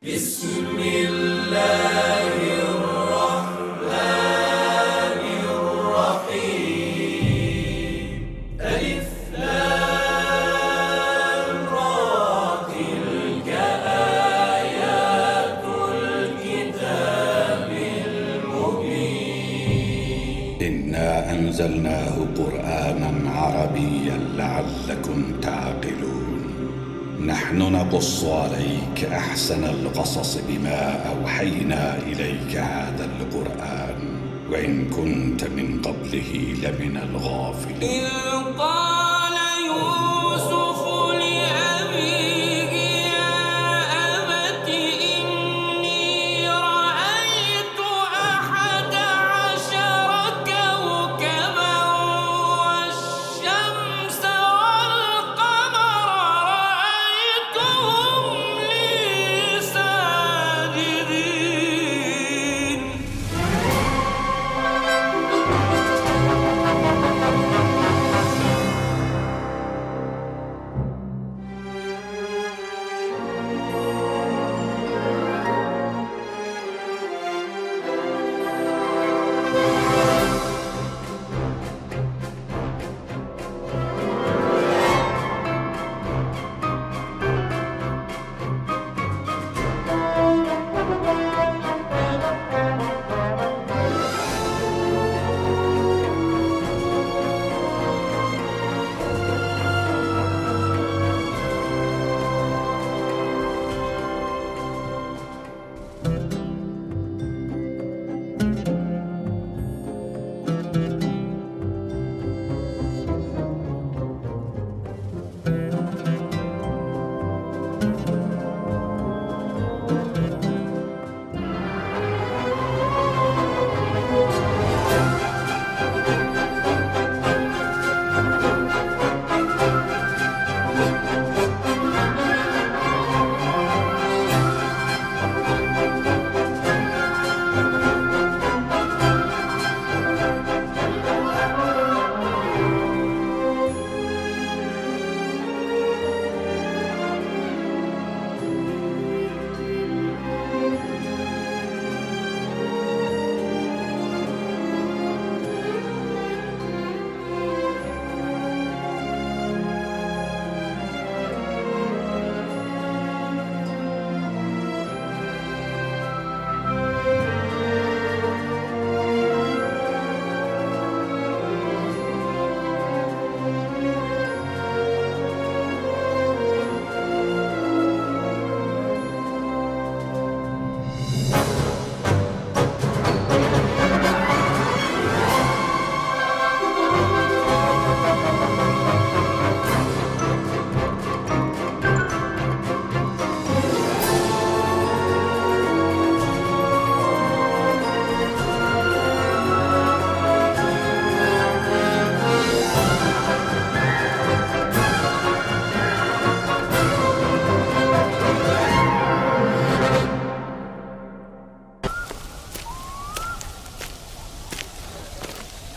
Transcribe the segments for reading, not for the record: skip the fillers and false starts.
بسم الله الرحمن الرحيم ألف لام را تلك آيات الكتاب المبين إنا أنزلناه قرآنا عربيا لعلكم تعقلون نحن نقص عليك أحسن القصص بما أوحينا إليك هذا القرآن وإن كنت من قبله لمن الغافلين إذ قال يوسف لأبيه يا أبت إني رأيت 11 كوكبا والشمس والقمر رأيتهم لي ساجدين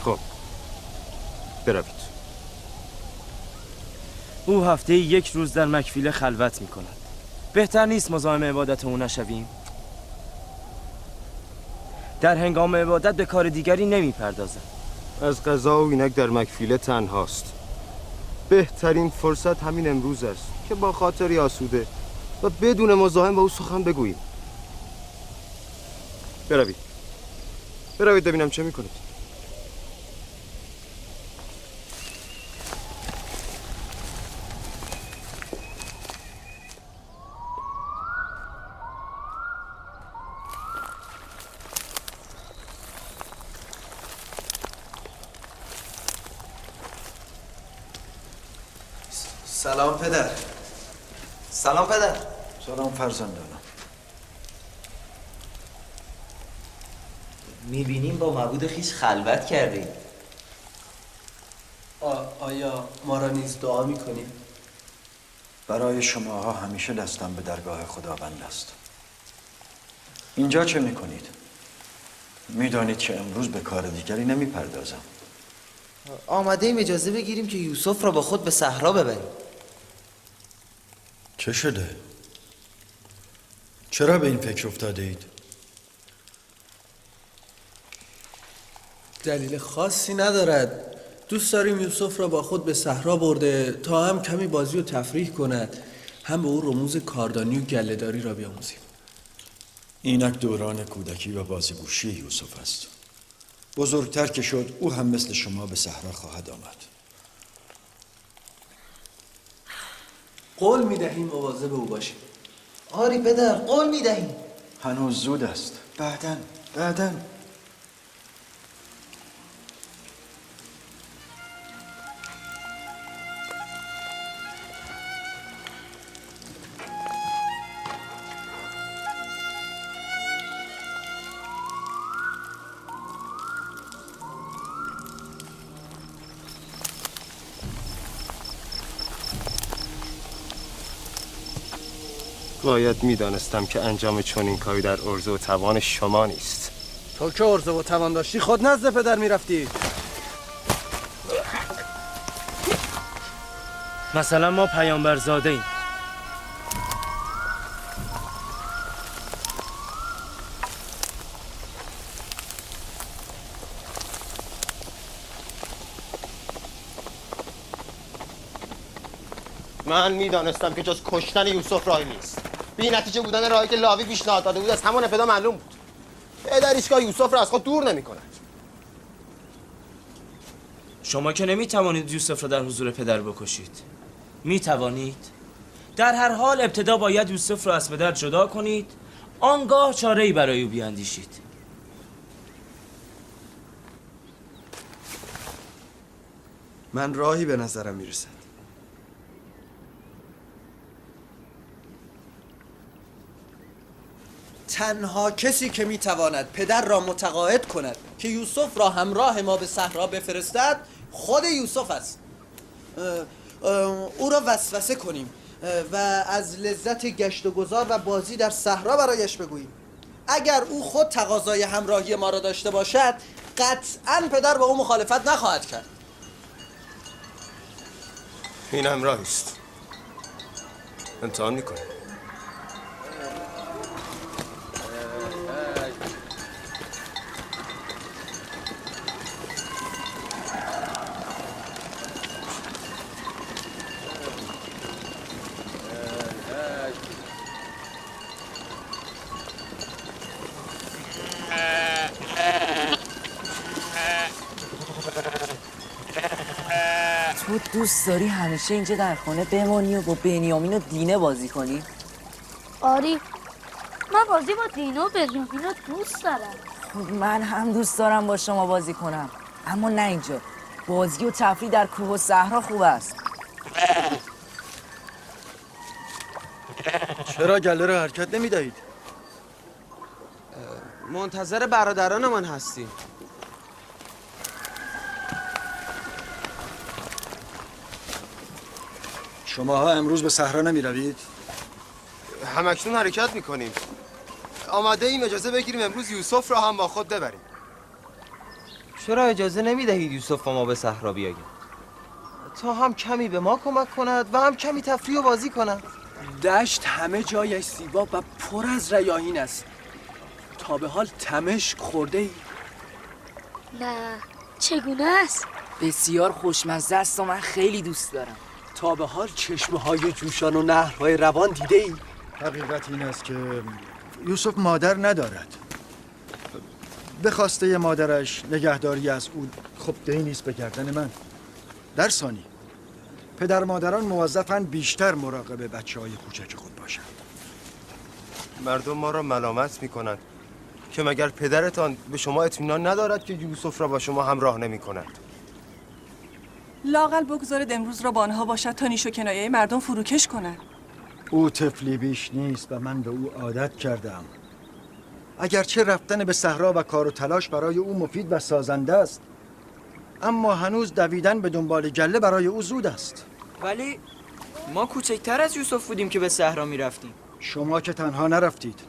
خب بروید. او هفته 1 روز در مکفیله خلوت می کند. بهتر نیست مزاحم عبادت او نشویم؟ در هنگام عبادت به کار دیگری نمی پردازد. از قضا و اینک در مکفیله تنهاست. بهترین فرصت همین امروز است که با خاطری آسوده و بدون مزاحم با او سخن بگوییم. بروید ببینم چه میکنید. سلام پدر. سلام پدر. سلام فرزندانم. میبینیم با معبود خویش خلوت کردیم. آیا ما را نیز دعا میکنیم؟ برای شماها همیشه دستم به درگاه خداوند است. اینجا چه میکنید؟ میدانید که امروز به کار دیگری نمیپردازم. آمده ایم اجازه بگیریم که یوسف را با خود به صحرا ببریم. چه شده؟ چرا به این فکر افتاده اید؟ دلیل خاصی ندارد. دوست داریم یوسف را با خود به صحرا برده تا هم کمی بازی و تفریح کند، هم به او رموز کاردانی و گله‌داری را بیاموزیم. اینک دوران کودکی و بازیگوشی یوسف است. بزرگتر که شد او هم مثل شما به صحرا خواهد آمد. قول می‌دهیم مواظب او باشیم. آری پدر، قول میدهیم. هنوز زود است. بعداً باید میدانستم که انجام چنین کاری در عرضه و توان شما نیست. تو که عرضه و توان داشتی خود نزد پدر میرفتی. مثلا ما پیامبرزاده ایم. من میدانستم که جز کشتن یوسف راهی نیست. بی نتیجه بودن راهی که لاوی پیشنهاد داده بود از همان ابتدا معلوم بود. پدر هیچگاه یوسف را از خود دور نمی کند. شما که نمی توانید یوسف را در حضور پدر بکشید. می توانید؟ در هر حال ابتدا باید یوسف را از پدر جدا کنید، آنگاه چاره‌ای برای او بیاندیشید. من راهی به نظرم میرسد. تنها کسی که میتواند پدر را متقاعد کند که یوسف را همراه ما به صحرا بفرستد خود یوسف است. او را وسوسه کنیم و از لذت گشت و گذار و بازی در صحرا برایش بگوییم. اگر او خود تقاضای همراهی ما را داشته باشد قطعاً پدر با او مخالفت نخواهد کرد. این همراه است. امتحان میکنه. تو دوست داری همیشه اینجا در خانه بمانی و با بنیامین و دینه بازی کنی؟ آری، من بازی با دینه و بنیامین رو دوست دارم. خب من هم دوست دارم با شما بازی کنم، اما نه اینجا. بازی و تفریح در کوه و صحرا خوب است. چرا گله را حرکت نمی دهید؟ منتظر برادرانمان هستیم. شماها امروز به صحرا نمی روید؟ همکنون حرکت میکنیم. آماده ایم اجازه بگیریم امروز یوسف را هم با خود ببریم. چرا اجازه نمیدهید یوسف با ما به صحرا بیاید؟ تا هم کمی به ما کمک کند و هم کمی تفریح و بازی کند. دشت همه جایش زیبا و پر از ریاحین است. تا به حال تمشک خورده ای؟ نه، چگونه است؟ بسیار خوشمزه است و من خیلی دوست دارم. تا به حال چشمه های جوشان و نهرهای روان دیده ای؟ حقیقت این است که یوسف مادر ندارد. به خواسته مادرش نگهداری از او خب دهی نیست به گردن من. در ثانی پدر مادران موظفند بیشتر مراقب بچه‌های کوچک خود باشند. مردم ما را ملامت میکنند که مگر پدرتان به شما اطمینان ندارد که یوسف را با شما همراه نمی کند؟ لااقل بگذارد امروز را با آنها باشد تا نیش و کنایه مردم فروکش کند. او طفلی بیش نیست و من به او عادت کردم. اگرچه رفتن به صحرا و کار و تلاش برای او مفید و سازنده است، اما هنوز دویدن به دنبال گله برای او زود است. ولی ما کوچکتر از یوسف بودیم که به صحرا می رفتیم. شما که تنها نرفتید.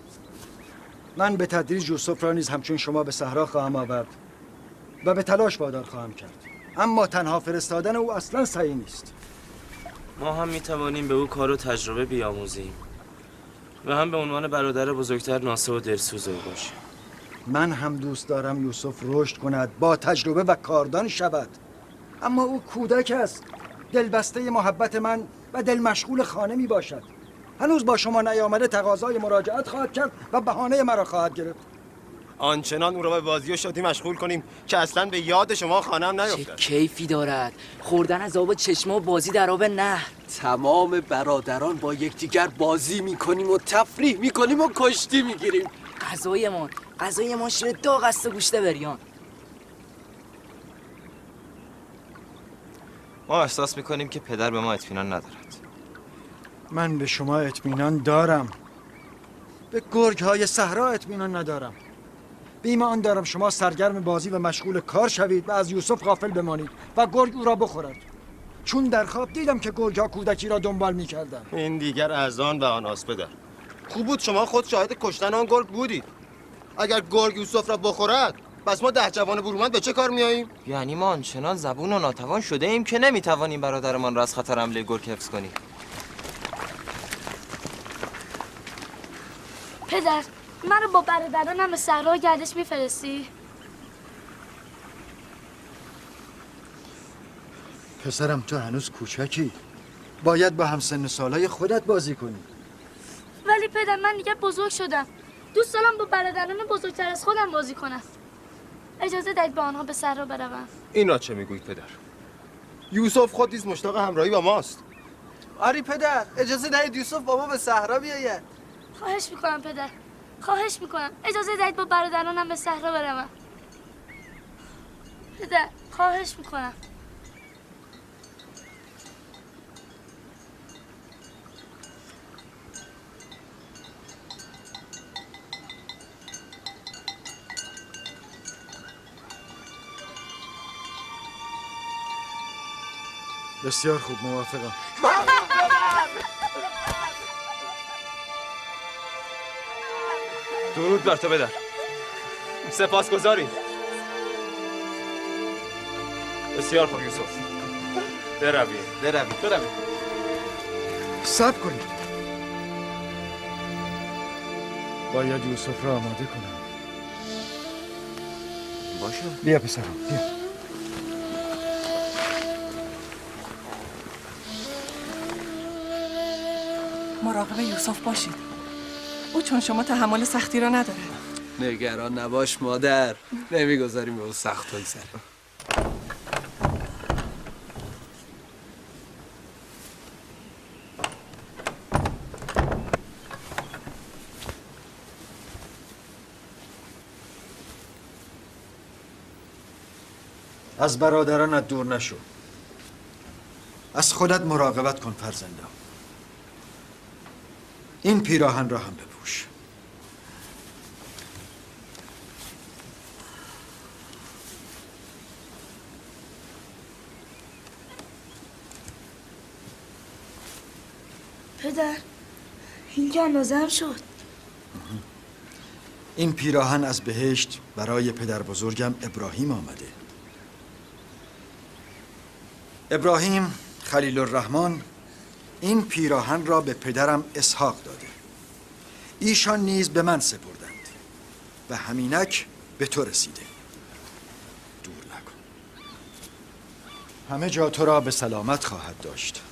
من به تدریج یوسف را نیز همچون شما به صحرا خواهم آورد و به تلاش وادار خواهم کرد. اما تنها فرستادن او اصلا صحیح نیست. ما هم می توانیم به او کار و تجربه بیاموزیم. و هم به عنوان برادر بزرگتر ناصح و دلسوز او باشه. من هم دوست دارم یوسف رشد کند، با تجربه و کاردان شود. اما او کودک است، دلبسته محبت من و دل مشغول خانه می باشد. هنوز با شما نیامده تقاضای مراجعت خواهد کرد و بهانه مرا خواهد گرفت. آنچنان او را به بازی و شادی مشغول کنیم که اصلا به یاد شما خانه هم چه نیفتد. کیفی دارد خوردن از آب چشمه و بازی در آب نهر. تمام برادران با یکدیگر بازی میکنیم و تفریح میکنیم و کشتی میگیریم. غذایمان شیر داغ است و گوشت بریان. ما احساس میکنیم که پدر به ما اطمینان ندارد. من به شما اطمینان دارم، به گرگ‌های صحرا اطمینان ندارم. به ایمان دارم شما سرگرم بازی و مشغول کار شوید و از یوسف غافل بمانید و گرگ او را بخورد. چون در خواب دیدم که گرگ‌ها کودکی را دنبال می‌کردند. این دیگر از آن بهانه‌است پدر. خوب بود شما خود شاهد کشتن آن گرگ بودید. اگر گرگ یوسف را بخورد، پس ما 10 جوان برومند به چه کار میاییم؟ یعنی ما آنچنان زبون و ناتوان شده ایم که نمیتوانیم برادرمان را از خطر حمله گرگ حفظ کنیم. پدر، منو با برادرانم به صحرا گردش میفرستی؟ پسرم تو هنوز کوچکی، باید با همسن سالای خودت بازی کنی. ولی پدر من دیگه بزرگ شدم. دوست دارم با برادران بزرگتر از خودم بازی کنم. اجازه دهید با آنها به صحرا بروم. این را چه میگویید پدر؟ یوسف خود نیز مشتاق همراهی با ماست. آری پدر، اجازه دهید یوسف با ما به صحرا بیاید. خواهش میکنم پدر، خواهش میکنم اجازه دهید با برادرانم به صحرا بروم. پدر، خواهش میکنم. بسیار خوب، موافقم. درود بر تو پدر. سپاسگزاریم. بسیار خوب یوسف. برویم. صبر کنید. باید یوسف را آماده کنم. باشه. بیا پسرم، بیا. مراقب یوسف باشید. او چون شما تحمل سختی را نداره. نگران نباش مادر، نمیگذاریم به او سخت بگذره. از برادرانت دور نشو. از خودت مراقبت کن فرزندم. این پیراهن را هم بپوش. پدر، این که اندازه‌ام شد. این پیراهن از بهشت برای پدر بزرگم ابراهیم آمده. ابراهیم خلیل الرحمن این پیراهن را به پدرم اسحاق داده. ایشان نیز به من سپردند و همینک به تو رسیده. دور نکن. همه جا تو را به سلامت خواهد داشت.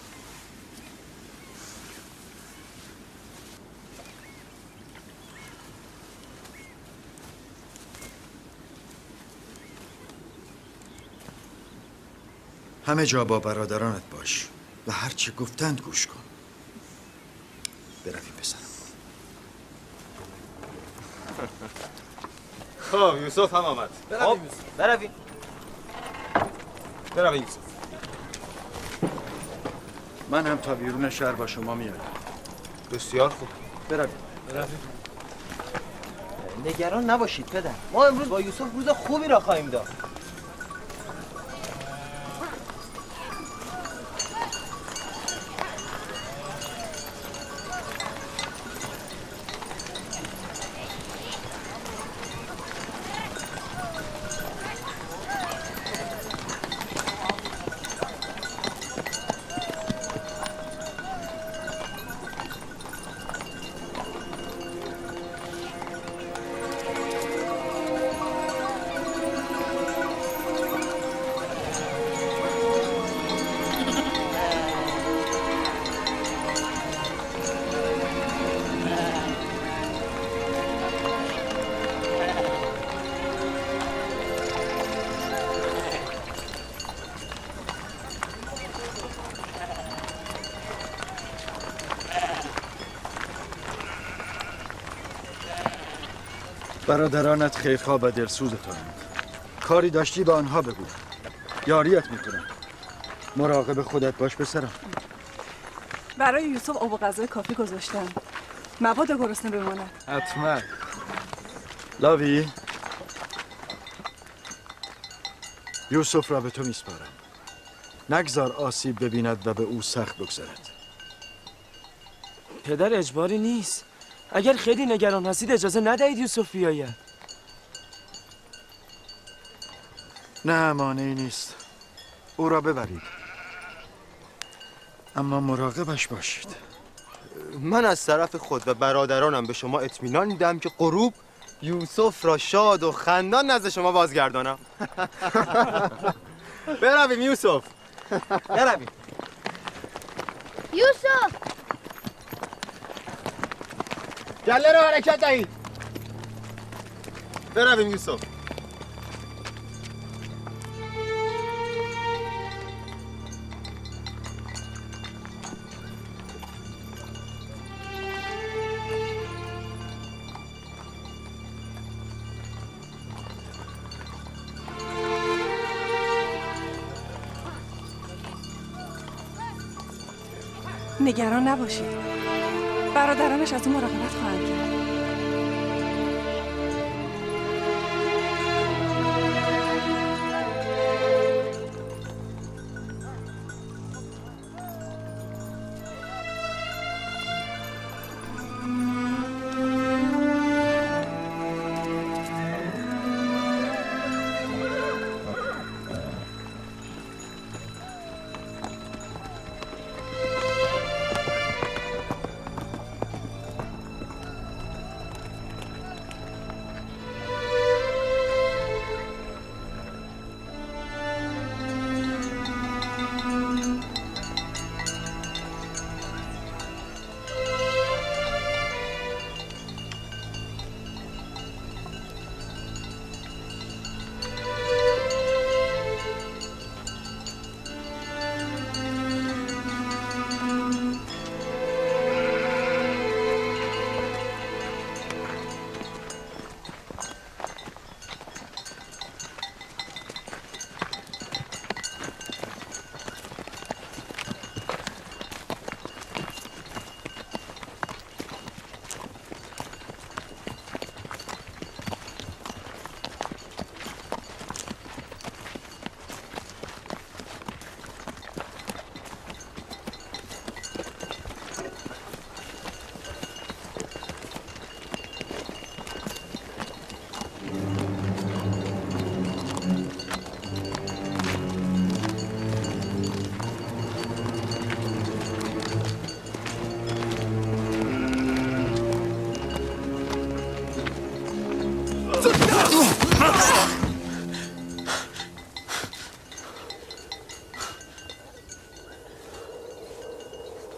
همه جا با برادرانت باش و هر چه گفتند گوش کن. برویم پسرم. خب یوسف هم آمد. برویم. یوسف. من هم تا بیرون شهر با شما میام. بسیار خوب. برویم. نگران نباشید پدر. ما امروز با یوسف روز خوبی را خواهیم داشت. برادرانت خیرخواه و دلسوزتانند. کاری داشتی به آنها بگو. یاریت میکنم. مراقب خودت باش پسرم. برای یوسف آب و غذای کافی گذاشتم. مبادا گرسنه بماند. حتما. لاوی، یوسف را به تو میسپارم. نگذار آسیب ببیند و به او سخت بگذرد. پدر اجباری نیست. اگر خیلی نگران هستید اجازه ندهید یوسف بیاید. نه مانعی نیست. او را ببرید. اما مراقبش باشید. من از طرف خود و برادرانم به شما اطمینان میدم که غروب یوسف را شاد و خندان نزد شما بازگردانم. برویم یوسف. برویم. یوسف گله را حرکت دهید. برویم یوسف. نگران نباشید. برادرانش از اون مراقبت خواهند کرد.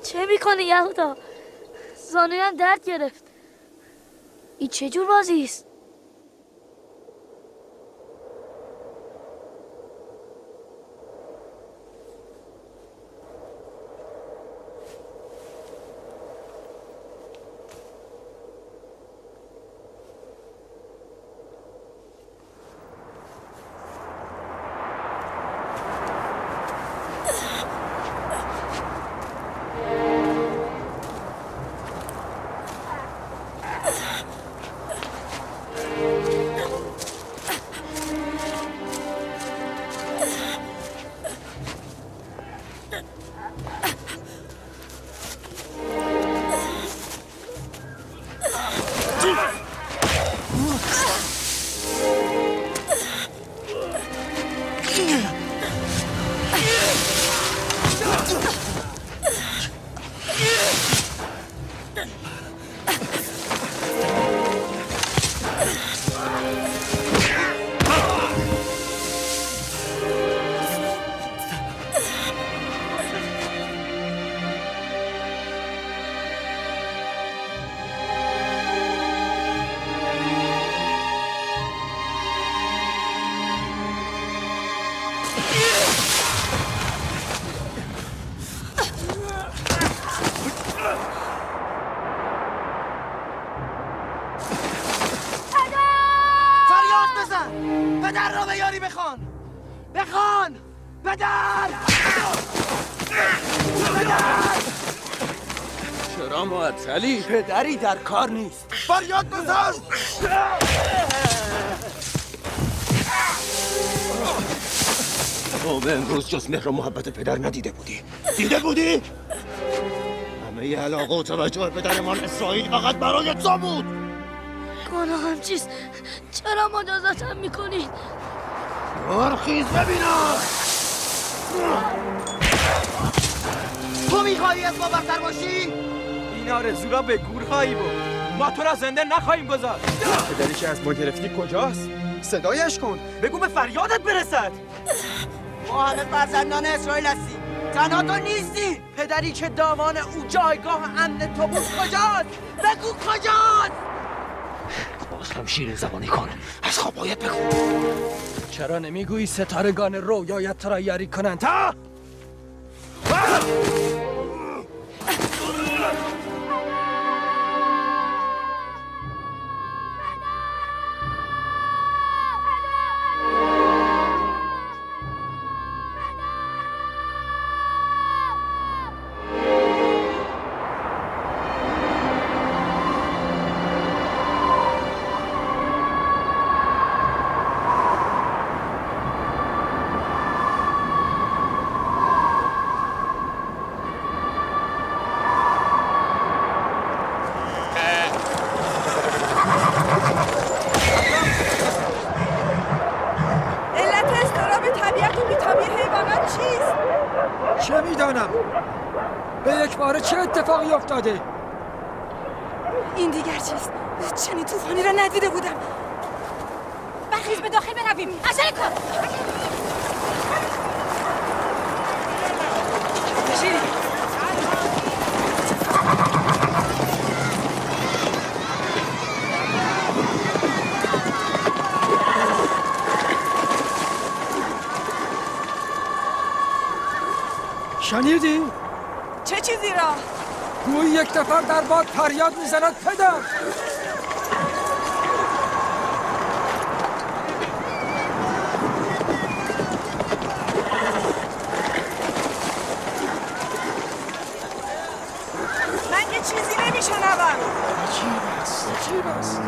چه میکنی یهودا؟ زانویم درد گرفت. این چه جور بازی است؟ پدر را به یاری بخوان. بخوان. پدر. چرا معطلی؟ پدری در کار نیست. فریاد بزن. تو به امروز جز مهر و محبت پدر ندیده بودی. دیده بودی؟ همه علاقه و توجه پدرمان اسرائیل فقط برای تو بود. گناهم چیست؟ چرا مجازاتم میکنید؟ برخیز ببینم. تو میخوایی از ما بهتر باشی؟ این آرزو را به گور خواهی بود. ما تو را زنده نخواهیم گذاشت. پدری که از ما گرفتی کجاست؟ صدایش کن. بگو به فریادت برسد. ما همه فرزندان اسرائیل هستیم. تنها تو نیستی. پدری که دامان او جایگاه امن تو بود کجاست؟ بگو کجاست؟ باز هم شیرین زبانی کن. از خواب باید بگو. چرا نمیگویی ستارگان رویایت را یاری کنند تا؟ چه میدانم؟ به یک باره چه اتفاقی افتاده؟ این دیگر چیست؟ چنین طوفانی را ندیده بودم. برخیز به داخل برویم. عجله کن. شنیدی؟ چه چیزی را؟ گویی یک نفر در باد فریاد میزند پدر. من یه چیزی نمیشنوم. عجیب است.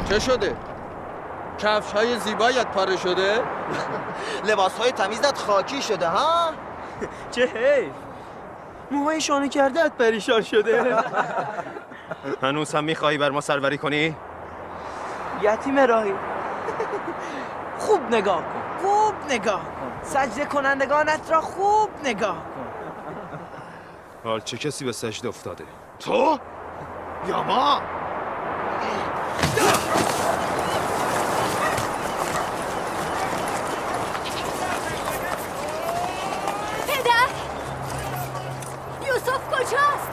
چه شده؟ کفش‌های زیبایت پاره شده؟ لباس‌های تمیزت خاکی شده ها؟ چه حیف. موهای شانه کرده‌ات پریشان شده. هنوز هم میخواهی بر ما سروری کنی؟ یتیم راهی. خوب نگاه کن. خوب نگاه کن. سجده کنندگانت را خوب نگاه کن. حال چه کسی به سجده افتاده؟ تو؟ یا ما؟ پدر! یوسف کجاست؟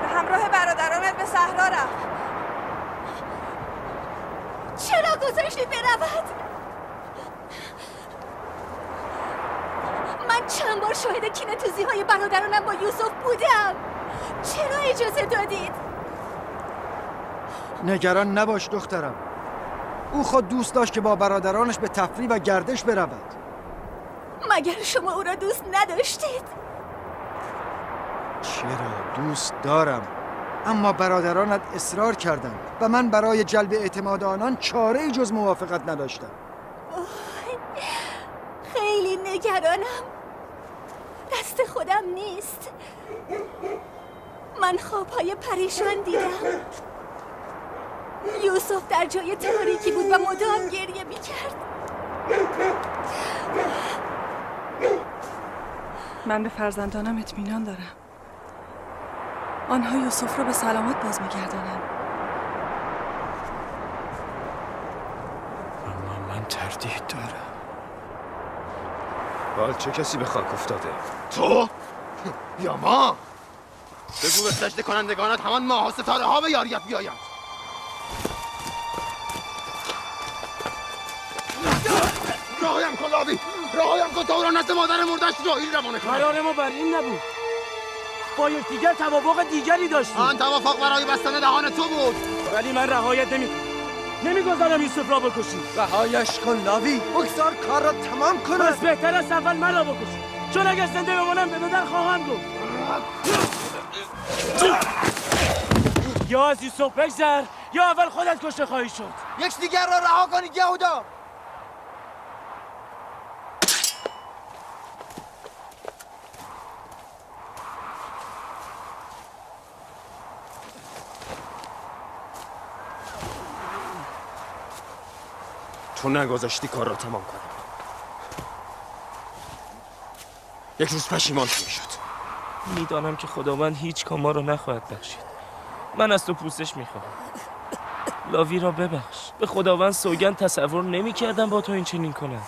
به همراه برادرانت به صحرا رفت. چرا گذاشتی برود؟ من چند بار شاهد کینه‌توزی‌های برادرانم با یوسف بودم. چرا اجازه دادید؟ نگران نباش دخترم. او خود دوست داشت که با برادرانش به تفریح و گردش برود. مگر شما او را دوست نداشتید؟ چرا دوست دارم، اما برادرانت اصرار کردند و من برای جلب اعتماد آنان چاره‌ای جز موافقت نداشتم. خیلی نگرانم. دست خودم نیست. من خوابهای پریشان دیدم. یوسف در جای تاریکی بود و مدام گریه می‌کرد. من به فرزندانم اطمینان دارم. آنها یوسف را به سلامت باز می‌گردانند. اما من تردید دارم. بال چه کسی به خاک افتاده؟ تو؟ یا ما؟ بگو به سجده کنندگانت همان ماه و ستاره ها به یاریت بیایند. رهایم کن لاوی، رهایم کن تا او را نزد مادر مرده‌اش جاهیل روانه کنم. قرار ما بر این نبود. با یکدیگر توافق دیگری داشتیم. آن توافق برای بستن دهان تو بود. ولی من رهایت نمیگذارم یوسف را بکشی. رهایش کن لاوی، بگذار کار را تمام کنه. پس بهتر است اول من را بکشی، چون اگر زنده بمانم به بدر خواهم گفت. یا از یوسف بگذر یا اول خودت کشته خواهی شد. یکدیگر را رها کنید یهودا. تو نگذاشتی کار را تمام کنم. یک روز پشیمان میشد. میدانم که خداوند هیچ کام ما را نخواهد بخشید. من از تو پوزش میخواهم. لاوی را ببخش. به خداوند سوگند تصور نمیکردم با تو این چنین کنم.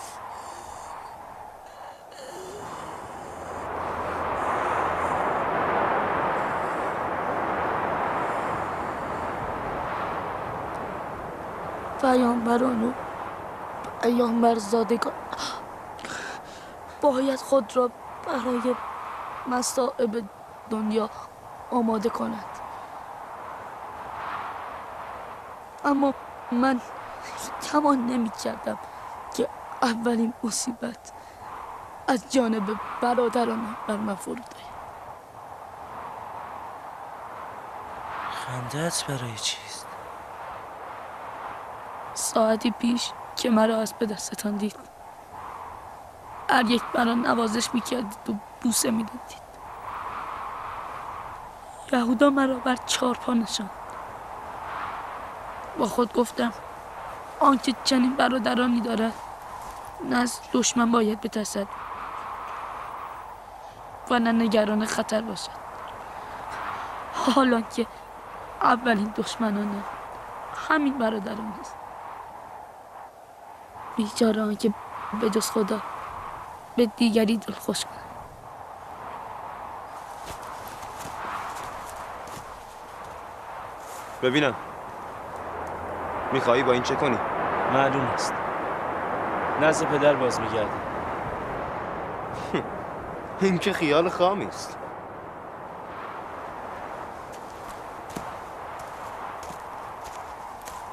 پیامبران و پیامبرزادگان باید خود را برای مصائب دنیا آماده کند، اما من توان نمی کردم که اولین مصیبت از جانب برادرانم بر من فرود آید. خنده‌ات برای چیست؟ ساعتی پیش که مرا از پدر ستاندید، هر یک مرا نوازش میکردید و بوسه میدادید. یهودا مرا بر 4 پا نشاند. با خود گفتم آنکه چنین برادرانی دارد نه از دشمن باید بترسد و نه نگران خطر باشد، حالا که اولین دشمنانم همین برادران است. بیچاره آنکه به جز خدا به دیگری دلخوش کنند. ببینم میخوایی با این چه کنی؟ معلوم است نزد پدر باز میگردم. این که خیال خامی است.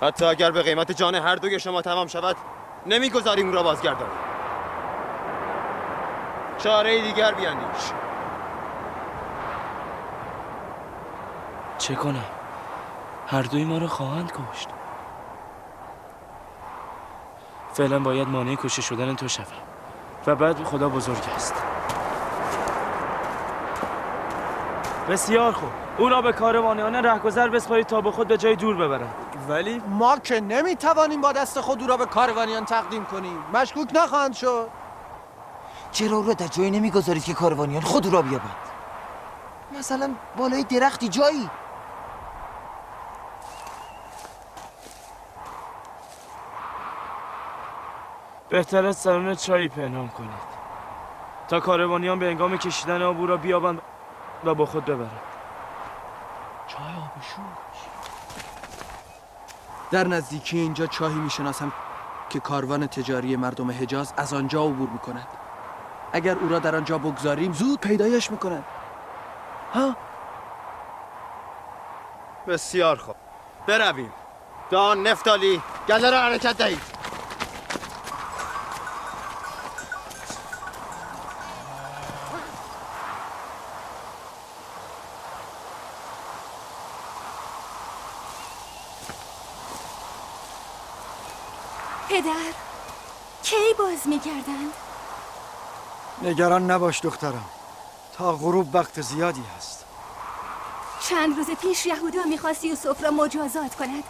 حتی اگر به قیمت جان هر دوی شما تمام شود نمیگذاریم او را بازگردانیم. چاره دیگر بیاندیش. چه کنم؟ هر دوی ما را خواهند کشت. فعلا باید مانع کشته شدن تو شوم و بعد خدا بزرگ است. بسیار خوب، او را به کاروانیان رهگذر بسپارید تا با خود به جای دور ببرند. ولی ما که نمیتوانیم با دست خود او را به کاروانیان تقدیم کنیم. مشکوک نخواهند شد. چرا او را در جایی نمیگذارید که کاروانیان خود او را بیابند؟ مثلا بالای درختی جایی. بهتر است درون چایی پنهان کنید تا کاروانیان به هنگام کشیدن آب او را بیابند و با خود ببرند. چای آب شوش. در نزدیکی اینجا چاهی میشناسم که کاروان تجاری مردم حجاز از آنجا عبور میکند. اگر او را در آنجا بگذاریم زود پیدایش میکنند. ها؟ بسیار خوب، برویم. دان، نفتالی، گله را حرکت دهید. پدر کی باز میگردند؟ نگران نباش دخترم، تا غروب وقت زیادی هست. چند روز پیش یهودا میخواست یوسف را مجازات کند،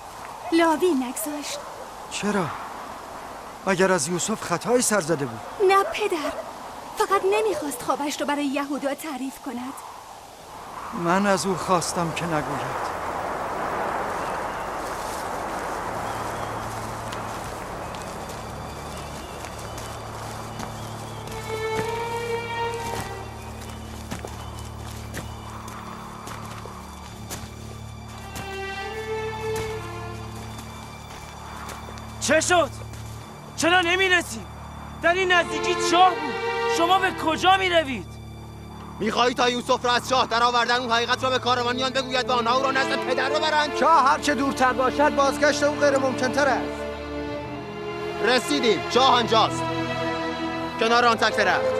لاوی نگذاشت. چرا؟ مگر از یوسف خطایی سر زده بود؟ نه پدر، فقط نمیخواست خوابش رو برای یهودا تعریف کند. من از او خواستم که نگوید. چه شد؟ چرا نمیرسیم؟ در این نزدیکی چاه بود. شما به کجا میروید؟ میخواهی تا یوسف را از چاه در آوردن اون حقیقت را به کاروانیان بگوید و آنها او را نزد پدر ببرند؟ چاه هرچه دورتر باشد بازگشت او غیر ممکن‌تر است. رسیدیم، چاه آنجاست، کنار آن تک درخت.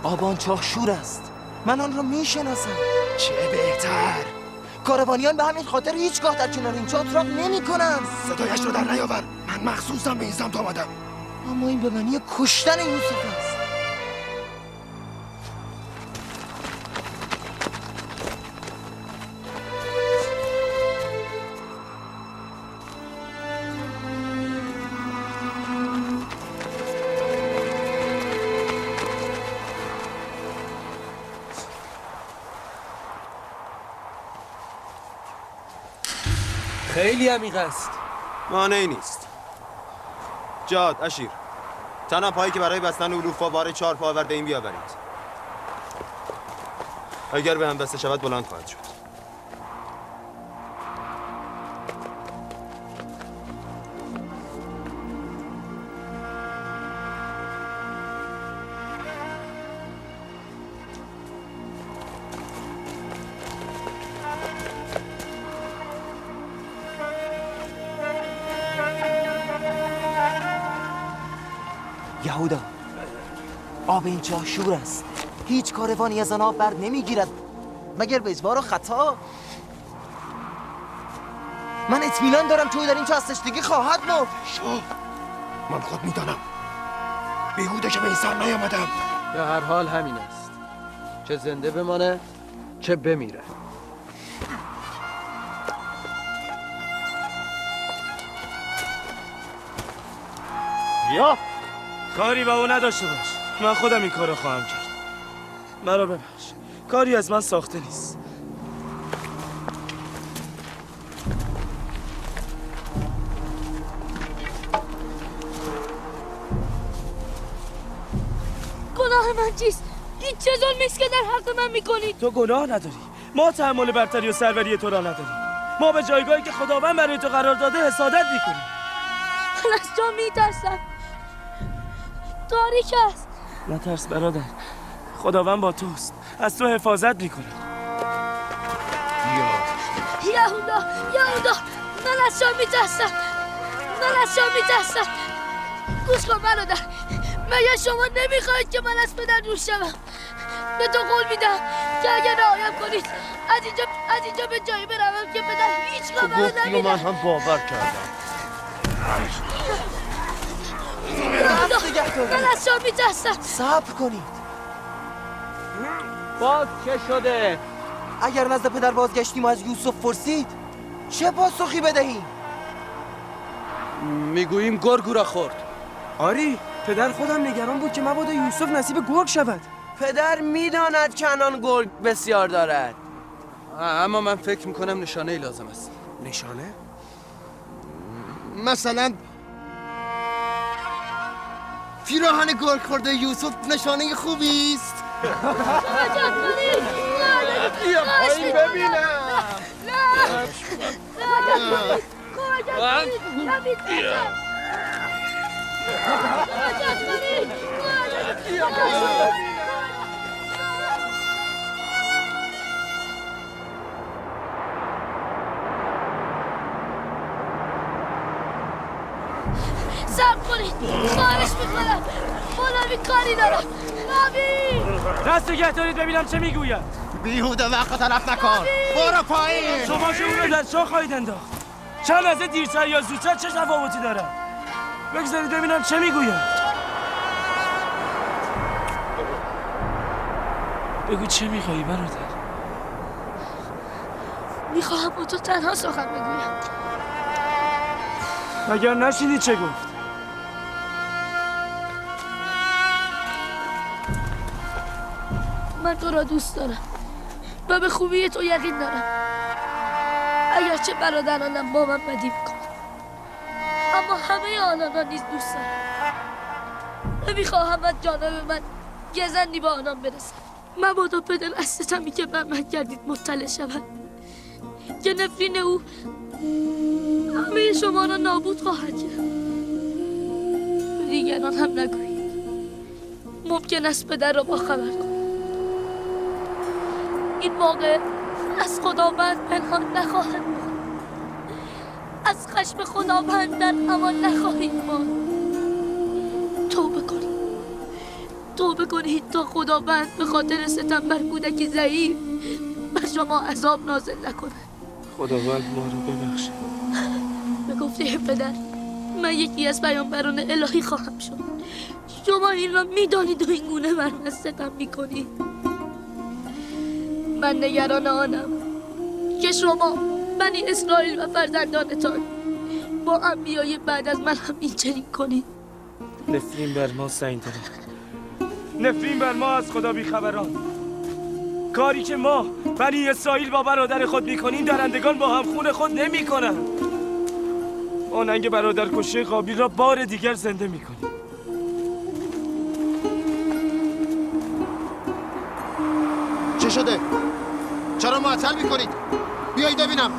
آبان چاه شور است. من آن را میشناسم. چه بهتر. کاروانیان به همین خاطر هیچگاه در کنار این چاه اتراق نمی کنند. صدایش رو در نیاور. من مخصوصا به این سمت آمدم. اما این به معنی کشتن یوسف است. خیلی عمیق است. مانعی نیست. جاد، اشیر، تنها پایی که برای بستن علوفا بار 4 پا آورده این بیاورید. اگر به هم بسته شود بلند خواهد شد. یهودا، آب این چاه شور است. هیچ کاروانی از آن آب بر نمیگیرد مگر بیزوار و خطا. من اطمینان دارم توی در این چاه از تشنگی خواهد مرد. شاه، من خود میدانم. بیهوده که به این سر نیامدم. به هر حال همین است، چه زنده بمانه چه بمیره. بیا. کاری با او نداشته باش. من خودم این کارو خواهم کرد. مرا ببخش. کاری از من ساخته نیست. گناه من چیست؟ این چه ظلمی است که در حق من میکنید؟ تو گناه نداری. ما تحمل برتری و سروری تو را نداریم. ما به جایگاهی که خداوند برای تو قرار داده حسادت میکنیم. من از تو میترسم. تاریک است. نترس برادر. خداوند با توست. از تو حفاظت میکنه. یهودا، من از شما میترسم. گوش کن برادر. مگر شما نمیخواهید که من از پدر دور شوم؟ به تو قول میدم که اگر رعایت کنید از اینجا به جایی بروم که پدر هیچگاه منو نبیند. من هم باور کردم. من از شما میترسم. صبر کنید. باز چه شده؟ اگر نزد پدر بازگشتیم و از یوسف پرسید چه پاسخی بدهیم؟ میگوییم گرگ را خورد. آری، پدر خودم نگران بود که مبادا یوسف نصیب گرگ شود. پدر میداند کنان گرگ بسیار دارد. اما من فکر میکنم نشانه ای لازم است. نشانه؟ مثلا پیراهن گرگ خورده یوسف نشانه خوبی است. بیا پایین ببینم. صبر کنید، خواهش میکنم. مولوی کاری دارم. نبی دست نگه دارید ببینم چه میگوید. بیهوده وقت تلف نکن. برو پایین. شما که اون رو در چاه خواهید انداخت. چند لحظه دیرتر یا زودتر چه تفاوتی داره؟ بگذارید ببینم چه میگوید. بگو چه میخوایی برادر؟ میخواهم با تو تنها سخن بگویم. اگر نشینی چه گفت؟ من تو را دوست دارم و به خوبی تو یقین دارم. اگرچه برادرانم با من بدی میکنن، اما همه آنان را نیز دوست دارم. نمیخواهم از جانب من گزندی با آنان برسم. مبادا پدر از ستمی که بر من کردید مطلع شود که نفرین او همه شما را نابود خواهد کرد. به دیگران هم نگویید. ممکن است پدر را باخبر کنید. این واقع از خداوند پنهان نخواهد بود. از خشم خداوند در امان نخواهید ماند. توبه کنید تا خداوند به خاطر ستم بر کودکی ضعیف بر شما عذاب نازل نکند. خداوند ما رو ببخشه. به گفته پدر من یکی از پیامبران الهی خواهم شد. شما این را میدانید و این گونه بر من ستم میکنید. من نگران آنم که شما بنی اسرائیل و فرزندانتان با انبیای بعد از من هم این چنین کنید. نفرین بر ما سعید دارد. نفرین بر ما از خدا بیخبران. کاری که ما بنی اسرائیل با برادر خود میکنیم درندگان با هم خون خود نمیکنن. آننگ برادر کشته قابیل را بار دیگر زنده میکنیم. چه شده؟ چرا معطل میکنید؟ بیایید ببینم.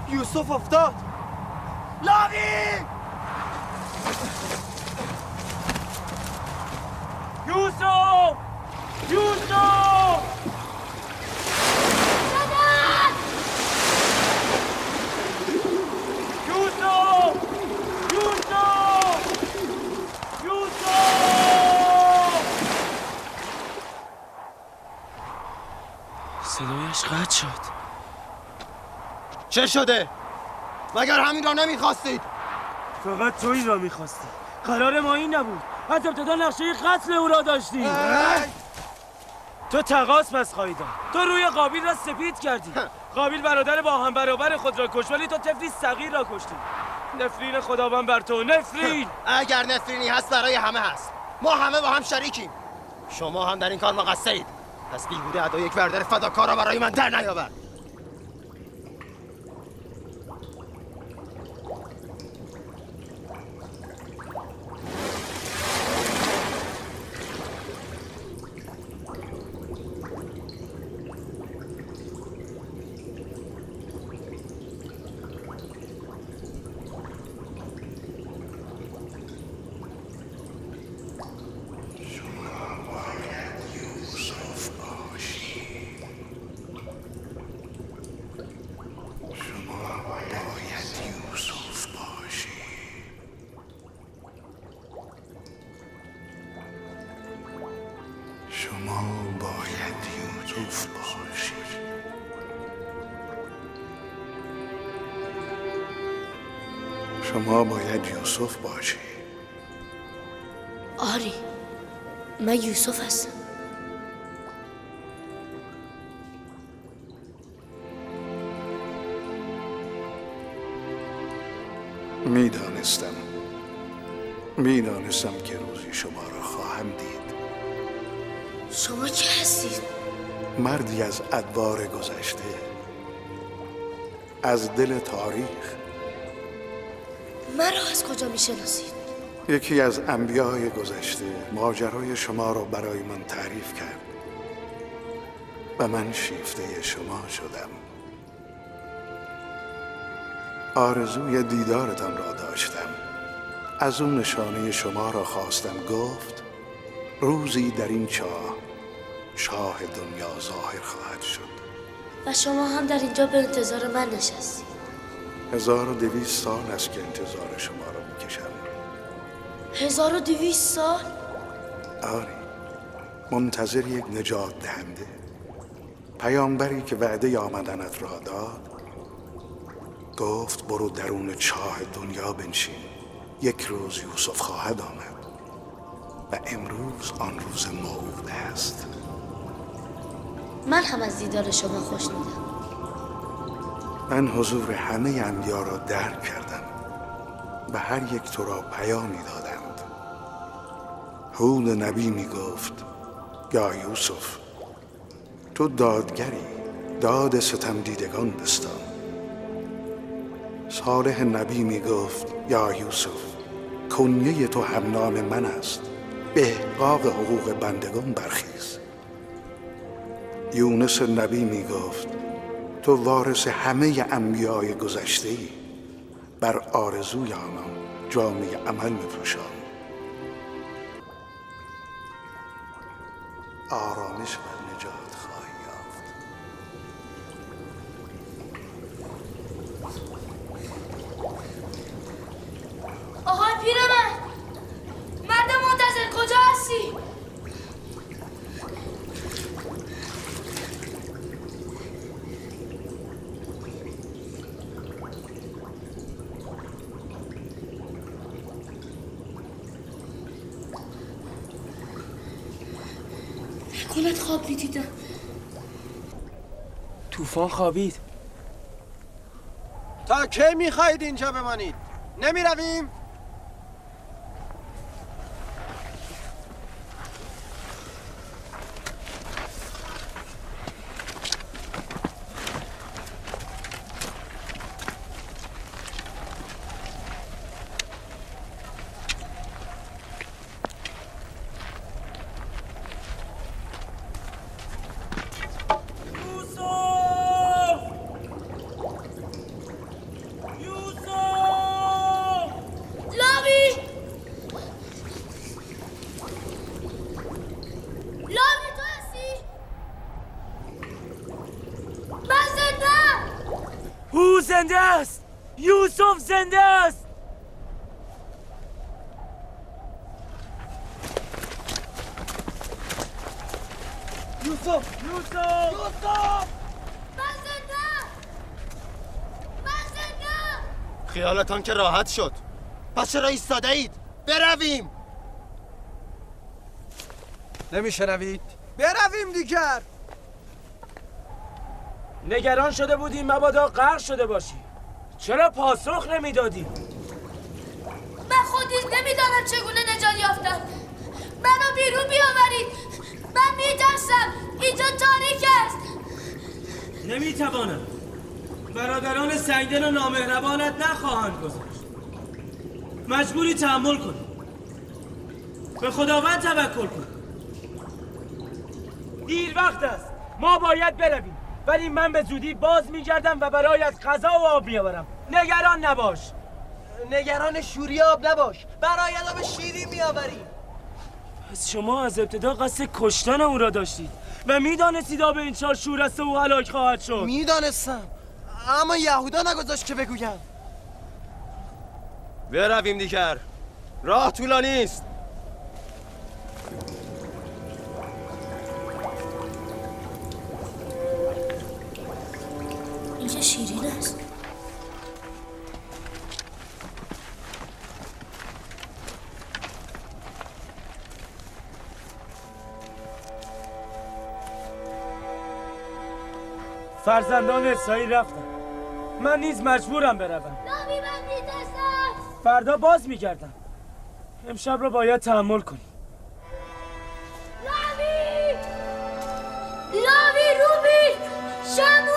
یوسف افتاد. لاوی! یوسف! یوسف! یوسف! یوسف! یوسف! صدایش قطع شد. چه شده؟ مگر همین را نمیخواستید؟ فقط تو این را میخواستی. قرار ما این نبود. از ابتدا نقشه قتل او را داشتی. تو تقاص پس خواهی داد. تو روی قابیل را سپید کردی. قابیل برادر با هم برابر خود را کشت، ولی تو طفلی صغیر را کشتی. نفرین خداوند بر تو. نفرین. اگر نفرینی هست برای همه هست. ما همه با هم شریکیم. شما هم در این کار مقصرید. پس بیهوده ادا یک برادر فداکار را برای من در نیاورد. شما باید یوسف باشی. آری، من یوسف هستم. میدانستم. میدانستم که روزی شما را خواهم دید. شما کی هستید؟ مردی از ادوار گذشته، از دل تاریخ. مرا از کجا میشناسید؟ یکی از انبیای گذشته ماجرای شما را برای من تعریف کرد و من شیفته شما شدم. آرزوی دیدارتان را داشتم. از اون نشانه شما را خواستم. گفت روزی در این چاه شاه دنیا ظاهر خواهد شد. و شما هم در اینجا به انتظار من نشستید. 1200 سال است که انتظار شما را میکشم. 1200 سال؟ آری، منتظر یک نجات دهنده، پیامبری که وعده آمدنت را داد. گفت برو درون چاه دنیا بنشین، یک روز یوسف خواهد آمد و امروز آن روز موعود است. من هم از دیدار شما خوشنودم. من حضور همه انبیا را درک کردم و هر یک تو را پیامی دادند. هود نبی می گفت یا یوسف تو دادگری، داد ستم دیدگان بستان. صالح نبی می گفت یا یوسف کنیه تو هم نام من است، به احقاق حقوق بندگان برخیز. یونس نبی می گفت تو وارث همه انبیای گذشته‌ای، بر آرزوی آنان جامعه عمل می‌پوشان. آرامش و نجات خواهی یافت. آقای پیرمرد، مرد منتظر کجا هستی؟ نکنت خواب میدیدم. طوفان خوابید. تا کی میخواهید اینجا بمانید؟ نمیرویم؟ زنده است! یوسف زنده است! یوسف! یوسف! یوسف! من زنده! من زنده! خیالتان که راحت شد. پس چرا ایستاده اید؟ برویم! نمیشنوید؟ برویم دیگر! نگران شده بودیم مبادا غرق شده باشی. چرا پاسخ نمیدادی؟ من خود نیز نمیدانم چگونه نجات یافتم. منو بیرون بیاورید. من میترسم. اینجا تاریک است. نمیتوانم. برادران سنگدل و نامهربانت نخواهند گذاشت. مجبوری تحمل کنی. به خداوند توکل کن. دیر وقت است. ما باید برویم. ولی من به زودی باز میگردم و برایت غذا و آب میآورم. نگران نباش. نگران شوری آب نباش. برایت آب شیری میآوریم. پس شما از ابتدا قصد کشتن او را داشتید و میدانستید آب این چار شور است و هلاک خواهد شد. میدانستم، اما یهودا نگذاشت که بگویم. برویم دیگر. راه طولانی است. اینجا شیرین است. فرزندان اسرائیل رفتن. من نیز مجبورم بروم. نبی من میترسم. فردا باز میگردم. امشب را باید تحمل کنی. لاوی روبی شمو